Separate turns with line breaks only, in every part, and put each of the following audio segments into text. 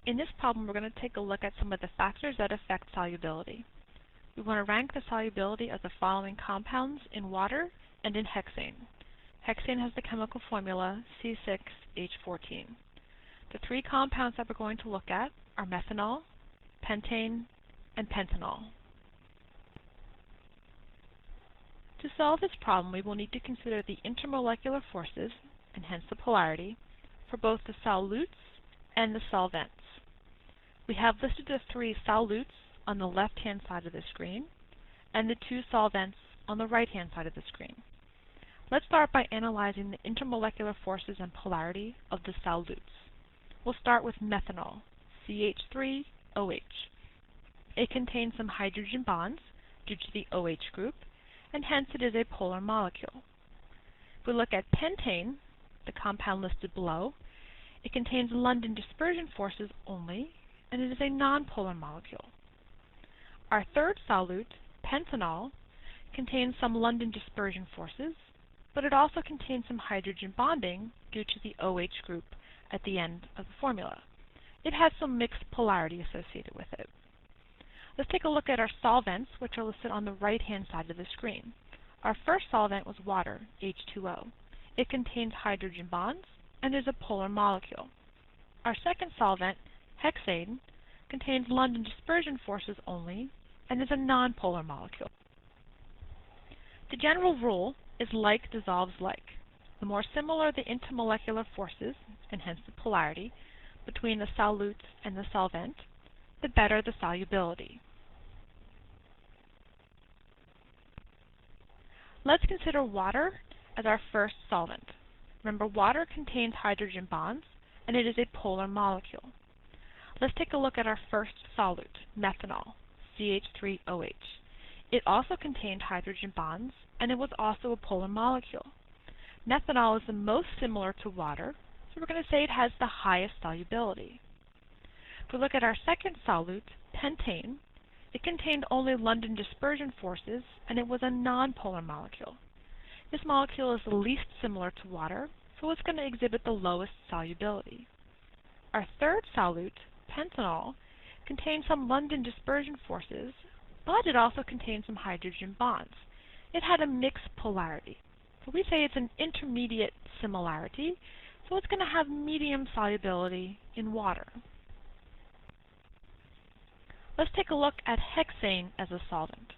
In this problem, we're going to take a look at some of the factors that affect solubility. We want to rank the solubility of the following compounds in water and in hexane. Hexane has the chemical formula C6H14. The three compounds that we're going to look at are methanol, pentane, and pentanol. To solve this problem, we will need to consider the intermolecular forces, and hence the polarity, for both the solutes and the solvents. We have listed the three solutes on the left-hand side of the screen and the two solvents on the right-hand side of the screen. Let's start by analyzing the intermolecular forces and polarity of the solutes. We'll start with methanol, CH3OH. It contains some hydrogen bonds due to the OH group, and hence it is a polar molecule. If we look at pentane, the compound listed below, it contains London dispersion forces only, and it is a nonpolar molecule. Our third solute, pentanol, contains some London dispersion forces, but it also contains some hydrogen bonding due to the OH group at the end of the formula. It has some mixed polarity associated with it. Let's take a look at our solvents, which are listed on the right-hand side of the screen. Our first solvent was water, H2O. It contains hydrogen bonds and is a polar molecule. Our second solvent, hexane, contains London dispersion forces only and is a nonpolar molecule. The general rule is like dissolves like. The more similar the intermolecular forces, and hence the polarity, between the solute and the solvent, the better the solubility. Let's consider water as our first solvent. Remember, water contains hydrogen bonds, and it is a polar molecule. Let's take a look at our first solute, methanol, CH3OH. It also contained hydrogen bonds, and it was also a polar molecule. Methanol is the most similar to water, so we're going to say it has the highest solubility. If we look at our second solute, pentane, it contained only London dispersion forces, and it was a nonpolar molecule. This molecule is the least similar to water, so it's going to exhibit the lowest solubility. Our third solute, pentanol, contains some London dispersion forces, but it also contains some hydrogen bonds. It had a mixed polarity. So we say it's an intermediate similarity, so it's going to have medium solubility in water. Let's take a look at hexane as a solvent.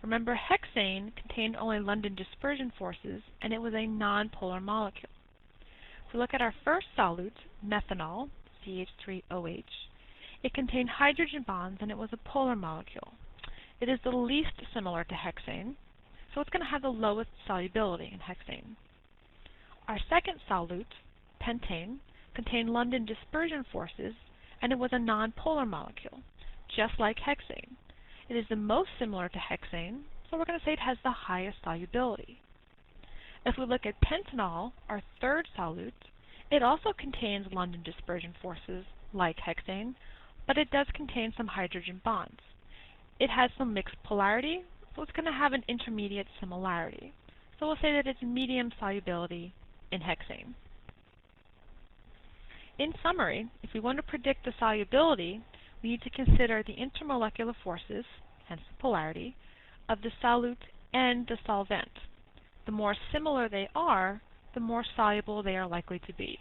Remember, hexane contained only London dispersion forces, and it was a nonpolar molecule. If we look at our first solute, methanol, CH3OH, it contained hydrogen bonds, and it was a polar molecule. It is the least similar to hexane, so it's going to have the lowest solubility in hexane. Our second solute, pentane, contained London dispersion forces, and it was a nonpolar molecule, just like hexane. It is the most similar to hexane, so we're going to say it has the highest solubility. If we look at pentanol, our third solute, it also contains London dispersion forces like hexane, but it does contain some hydrogen bonds. It has some mixed polarity, so it's going to have an intermediate similarity. So we'll say that it's medium solubility in hexane. In summary, if we want to predict the solubility, we need to consider the intermolecular forces, hence the polarity, of the solute and the solvent. The more similar they are, the more soluble they are likely to be.